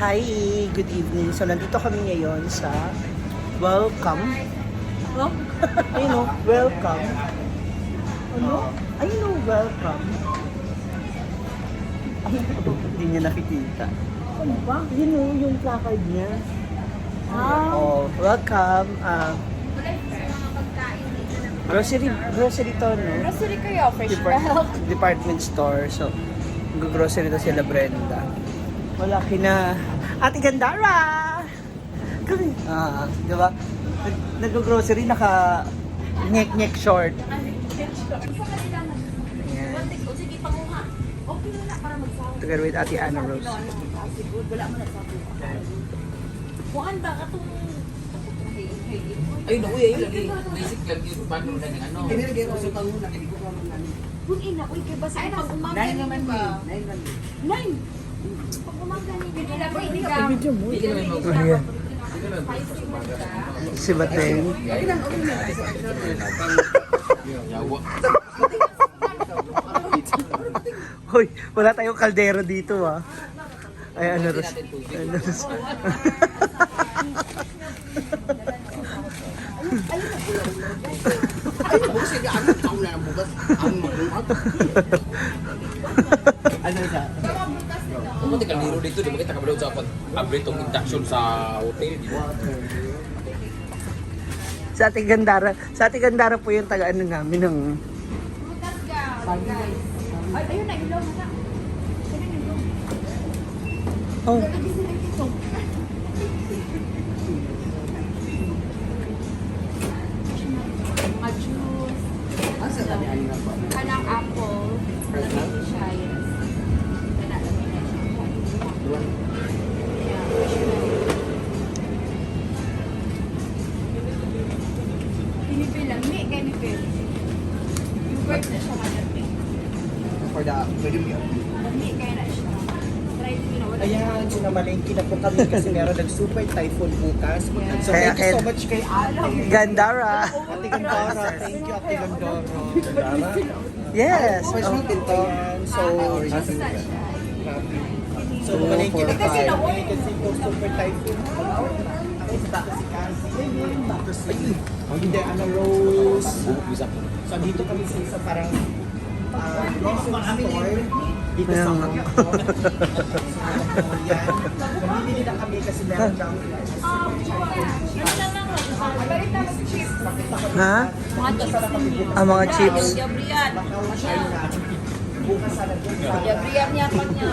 Hi, good evening. So, nandito kami ngayon sa Welcome. Oh? Ayun o, Welcome. Ano? Ayun o, Welcome. Ayun o, hindi niya nakikita. Ano ba? Yun o, yung placard niya. Oh, welcome. Grocery to, no? Grocery kayo, fresh milk. Department store. So, grocery to sila Brenda. Wala kina Ate Gandara! Kami. Di ba? Nag-grocery, naka nyek-nyek short. Ayan. Sige, panguha. Okay na para magsawa. Together with Ate Anna Rose. Wala mo na sa kuhan ba ka itong... Ayun, uy, ayun lagi. Basic lang yung paano na yung ano. Kinilagay ko sa panguna, hindi ko kamo nani. Kung ina, uy, kaya ba sa pag umaga Nine ni naman ba? din. Nine lang din. Nine! Pag umaga ni ba? Hindi ba hindi ka? Video mo. Hindi ka naman mag- Ayan. Hindi ka naman mag- Si Bateng. Okay lang, okay lang. Yawa. Hoy, wala tayong kaldero dito ah. Ay, ano Ros? Ano Ros? Ay, bukas sige, ano taon na ang bukas? Ang mabuhat. Ano siya? Buti ka liro dito, di ba kita kabalaw sa pag-upgrade tong induction sa hotel, di ba? Sa Ate Gandara po yung taga-ano namin ng... Ay, ayun na, ilaw na. Oh, Mga juice, Asa ka ni Ani na pa? kanang apple, lamig siya, yes. Kana lamig na siya. Duwan. Yeah, fresh milk. Pinipil lang, ni, kaya nipil. Yung bird na siya malapit. For the medium meal. Lami, kaya na siya. Try din na, wala. Ayan, sinamalengke na po kami kasi meron nag-super typhoon bukas. So Kaya- thank you so much kay Ate. Gandara. Ate Gandara, thank you Ate Gandara. Yes. So, Oh. ayan, so, so malengke na kasi kasi po super typhoon. Hindi, ano, Rose. Bubuk-bisa ko. So, dito kami sa isa parang grocery store. Dito sa Ayan nga. Yan. Namimili na kami kasi meron kang Ha? Mga chips. Ah, mga chips. Gabriel. bukas sa nag-iisa. Gabriel niya pa niya.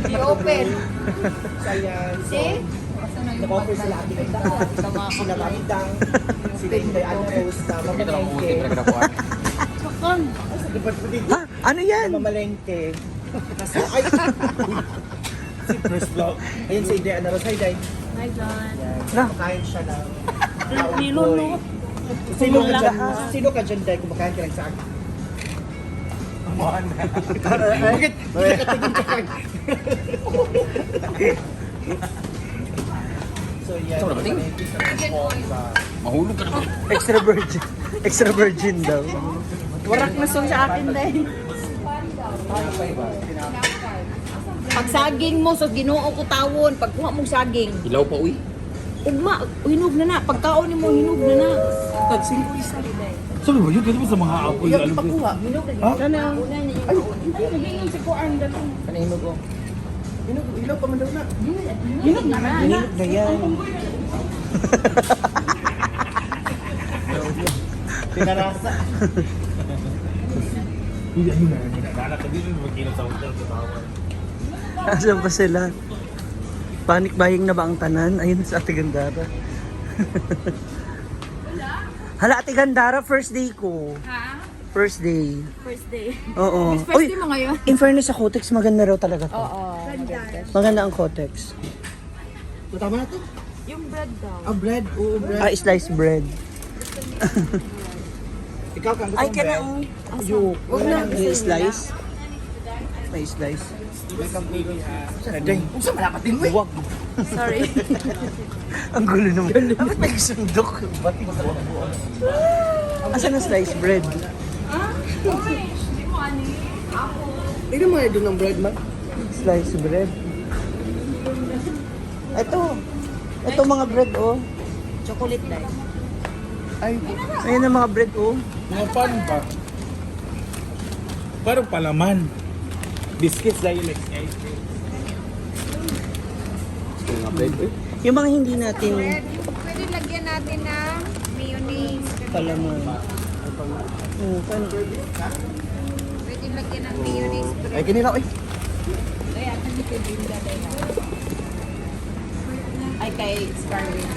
I-open. So, ayan. So, See? nag-offer sila Ate Gandara, sila Maridang, sila Inday Alpos, na Kita lang buti mamalengke. pinagkarapuan. Ha? Ano yan? Mamalengke. Kasi, ay! Si first vlog. Ayun si Inday Anaros. Hi, Day. Hi, John. Na. Kumakain siya ng Nilon, no? Sino ka dyan, Day? Kumakain ka lang sa akin. Bakit? Bakit ka tingin ka kayo? So, yan. Saan mo nabating? Mahulog ka naman. Extra virgin. Extra virgin daw. Warak na song sa akin, dahil. Pag saging mo, so ginoo ko tawon. Pag kuha mong saging, Ilaw pa, uy. ugma, hinog na na. Pagkaon mo, hinog na na. Sabi mo, yun dito sa mga apoy Yung alam ko. ipakuha. Ay, hindi, naging si Kuan dalong. Kanino ko? Ilaw pa man daw na. Hinog na na. Hinog na yan. Pinarasa. Hindi, ano na, nagkakanak ka dito, magkino sa hotel, sa tawag. Asan pa sila? Panic buying na ba ang tanan? Ayun sa Ate Gandara. Hala, Ate Gandara, first day ko. Ha? First day. First day. Oo. First day mo ngayon? In fairness sa Kotex, maganda raw talaga to. Oo. Maganda ang Kotex. Tama na to? Yung bread daw. Ah, bread. Oo, bread. Ah, sliced bread. Ikaw kang gusto Ay, ng ka na. bread? Yung. Huwag na. Slice. May slice. Day. Kung saan malapatin mo eh. Huwag. Sorry. Ang gulo naman. Bakit may sundok? Bating sa Asan ang sliced bread? Tignan mo nga doon ng bread man. sliced bread. Ito mga bread, oh. Chocolate dye. Ay, ayun ang mga bread, oh. Mga pan ba? Parang palaman. Biscuits dahil like ice cream. Mga bread, eh. Yung mga hindi natin Pwede lagyan natin ng mayonnaise. palaman. Paano? Pwede lagyan ng mayonnaise. Ay, kinila, ay. Kaya kasi kay Binda dahil. Ay, kay Scarlett.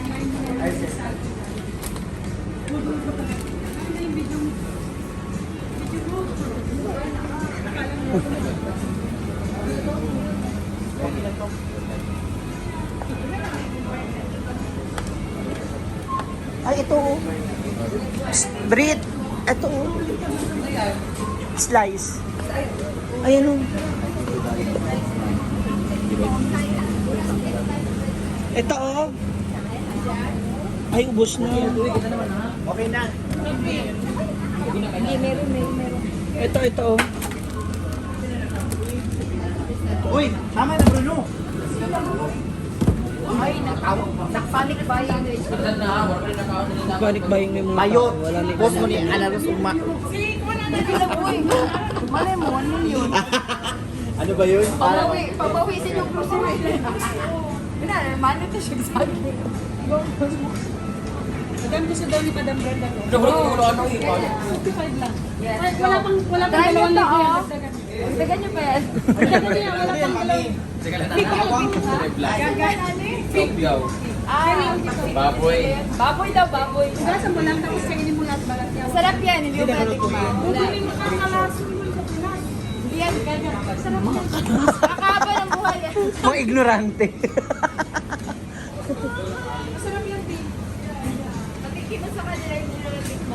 Ay, ito, oh. Bread. Ito, oh. Slice. Ayan, oh. Ito, oh. Ay, ubos na. Okay na. Hindi, meron. Ito, oh. Uy, tama na Bruno. Ay, nakapanic ba yung Panic buying na yung mga Tayo, tao. Wala na boss mo ni Analos Uma. Malay mo, ano yun? Ano ba yun? Pabawisin yung grocery. Mano to siya sa akin. Madam, gusto daw ni Madam Brenda ko. Ano eh? 55 lang. Yes. Wala pang dalawang libo. Dagan niyo pa yan. Dagan niyo, wala pang dalawang. Sige lang na. Yaw. Baboy. Baboy daw, baboy. Gasa mo lang, tapos kainin mo lahat balat niya. Sarap yan, hindi mo pwede kumain. Hindi mo kakalasin mo sa Pinas. Hindi yan, ganyan. Sarap yan. Kakaba ng buhay yan. Mga ignorante. Masarap yan, Bin. Nakikita sa kanila yung nilalatik mo.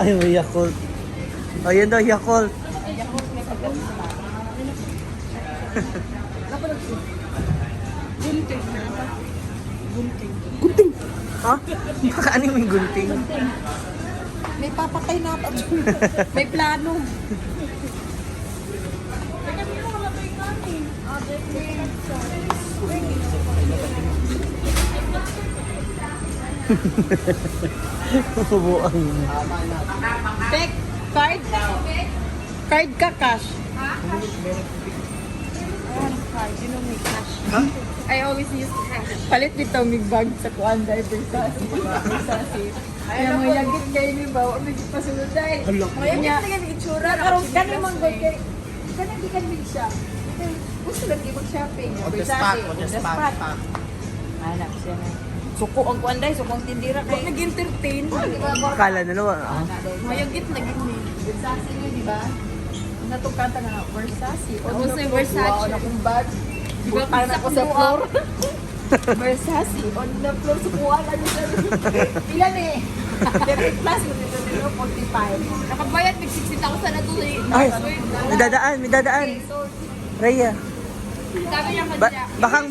Ay, may Yakult. Ayun daw, Yakult. Gunting. Ha? Baka ano yung gunting? May papatay na pa. May plano. Bubuang. Tek, card? Card ka, cash? Card, you know may cash. I always use cash. Palit dito may bag sa kuan dahil Versace. Kaya mo yagit kayo ni ba? May pasunod dahil. Mayagit na ganyan itsura. Karong ganyan mong good kay. Ganyan di kanil siya. Gusto lagi mag-shopping. On the spot, on the spot. Anak siya na. Suko ang kuan dahil, suko ang tindira kay. Nag-entertain. Kala na naman. Mayagit na gini. Versace yun, di ba? Natong kanta na Versace. O sa Versace. Wow, na kong bag. Di ba kung ako sa floor? Versace. On the floor, sukuha lang yun. Ilan eh? 30 plus, dito nilo, 45. Nakabayad, may 60,000 na to eh. Ay, may dadaan, may dadaan. So, Raya. sabi niya Bakang.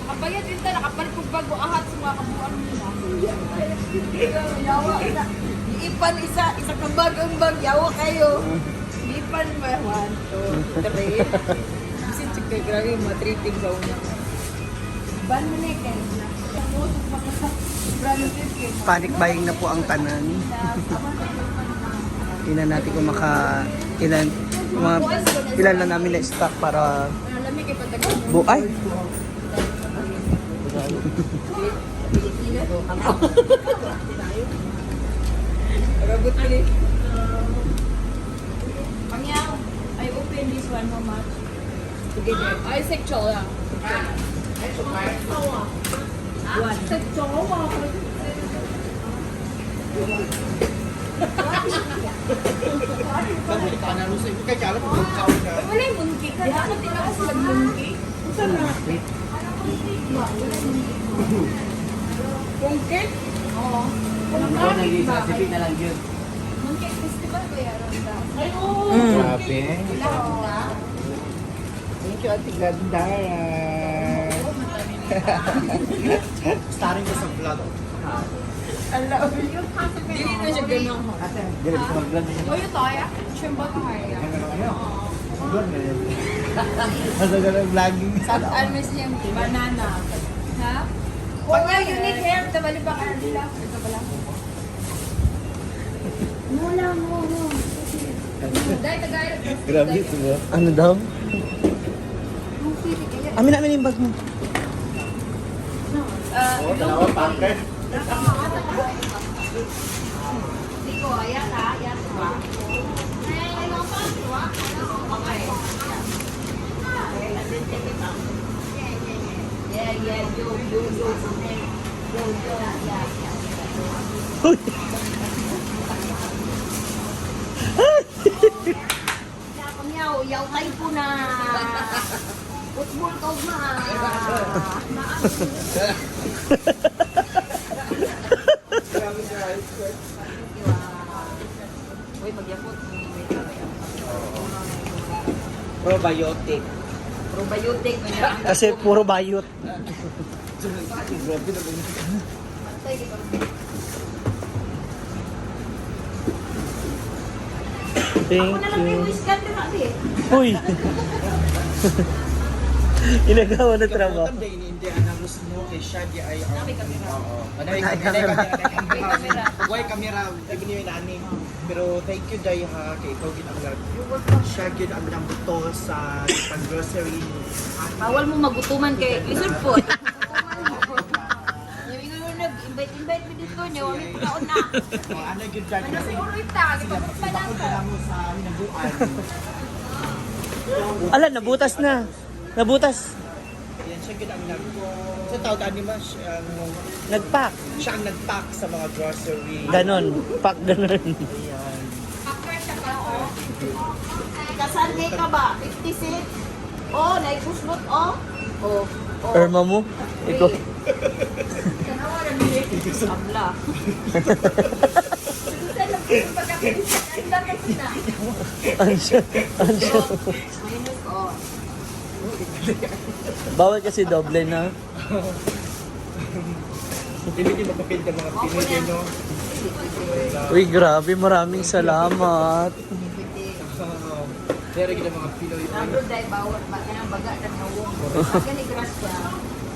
nakabayad din tayo, nakapalit kong bago ahat sa mga kabuan mo na. Yawa na. Iipan isa kang bagang bag, yawa kayo. Iipan mo, 1, 2, 3. Kasi chika, grabe yung mga treating sa una. Ban mo na kayo. Panic buying na po ang tanan. Tingnan natin kung ilan na namin na stock para Alam kay patagal. Ay! Ragot ko din. Pangyaw, I open this one, how much? Together. Ay, sexual lang. What? Sexual? Sabi ka na Lucy, kay kala ko kawin ka. Wala yung monkey ka. Dapat tinakas lang monkey. Saan na? Monkey? Oo. Naging Pacific na lang yun. Monkey festival ba yan? Ay, oo. Grabe. Thank you, Ate Ganda. Starring ko sa vlog. Alam, yung Dili na siya ganun. Dili ko mag-vlog niya. Oh, yung toya? Shrimbo to haya. Asa ka ng vlogging? Ano may siyang banana. Ha? Oh, nga, unique hair. Tabali ba ka nila? Ito pala. Mula mo. Dahil tagay. Grabe ito ba? Ano daw? Amin namin yung bag mo. Oo, dalawa packer. Diko, ayan ha. Ayan ha. Yeah, yaw kay po na. Utbol ka ma. Uy, magyakot. Probiotic. Probiotic. Kasi puro bayot. Grabe na ba? Thank you. Wiskan na natin. Uy! Inagawa na trabaho. Ang day ni India ang gusto mo kay Shadia ay oo. Anay kamera. Why kamera even yung ani. Pero thank you Day ha kay ikaw gid ang Shadia ang bilang buto sa pag-grocery. Bawal mo magutuman kay lisod po. Invite mo dito niyo, wala ko kaon na. Ano gyud dyan kasi Ulit ta, bakod na mo sa hinaguan. Ala, nabutas na. Nabutas. Yan siya gid ang sa tawag ani mas Nagpack. siya ang nag-pack sa mga grocery. Ganon. Pack ganon. Ayan. Kasanay ka ba? 50 cent? Oh, naipuslot oh. Oh. Irma mo? Ikaw. Abla. Ano siya? Ano siya? Minus oh. Bawal kasi doble na. Hindi din mapapil ka mga Pinoy no. Uy, grabe. Maraming salamat. Pero gid ang mga Pinoy. Nabro dai bawat ba kanang baga dan nawong. Aga ni grasya.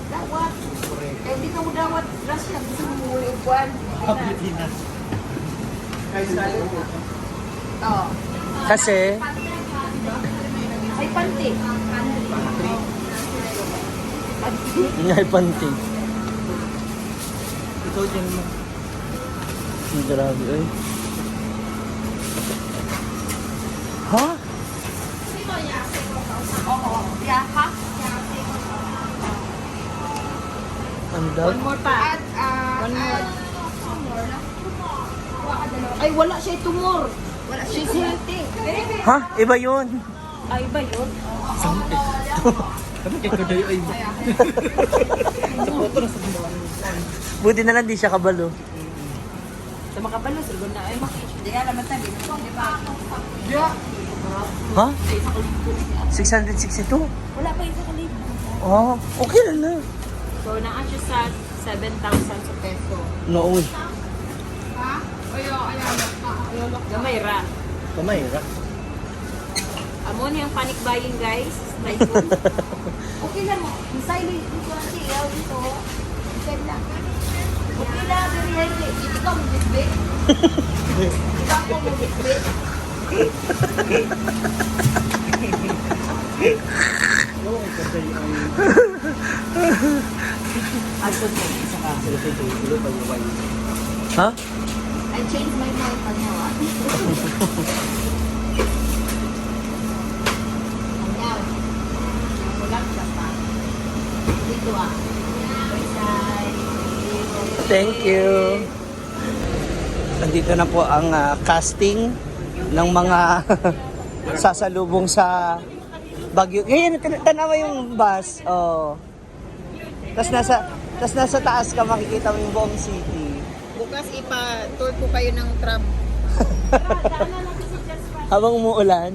Dawat. Kaya di ka mo dawat grasya gusto mo muli upuan. Pilipinas. Kaya sa Oh. Kasi, Ay panty. ngay panty. ito din mo. Grabe, ay. Ha? Oo. Yeah, ha? Ano daw? One more pa. One more. Ay, wala siya tumor. Wala siya healthy. Ha? Iba yun. Ay, ba yun? Kapag ikaw dayo ay sa photo na sa mga Buti na lang di siya kabalo. Sa makabalo, sila na. Ay, hindi nga naman tabi. Di ba? Ha? 662? Wala pa yung sa kalibo. Oh, okay lang na. So, naa siya sa 7,000 sa peso. No, uy. Gamay ra. Pamayra. Amo ni ang panic buying, guys. Typhoon. Okay lang mo. Misay dito kasi yaw dito. Okay lang. Okay lang, very healthy. Hindi ka mag-bisbit. Hindi ka ako mag-bisbit. Oo, ikaw dayo ay Aso mo. sa kaso sa dulo pa yung wine. Ha? I changed my mind pag nawa. Ayan. Wala siya pa. Dito ah. Thank you. Nandito na po ang casting ng mga sasalubong sa Baguio. Ngayon, tanawa yung bus. Oh. Tapos nasa taas ka makikita mo yung buong city. Bukas ipa-tour ko kayo ng tram. Habang umuulan.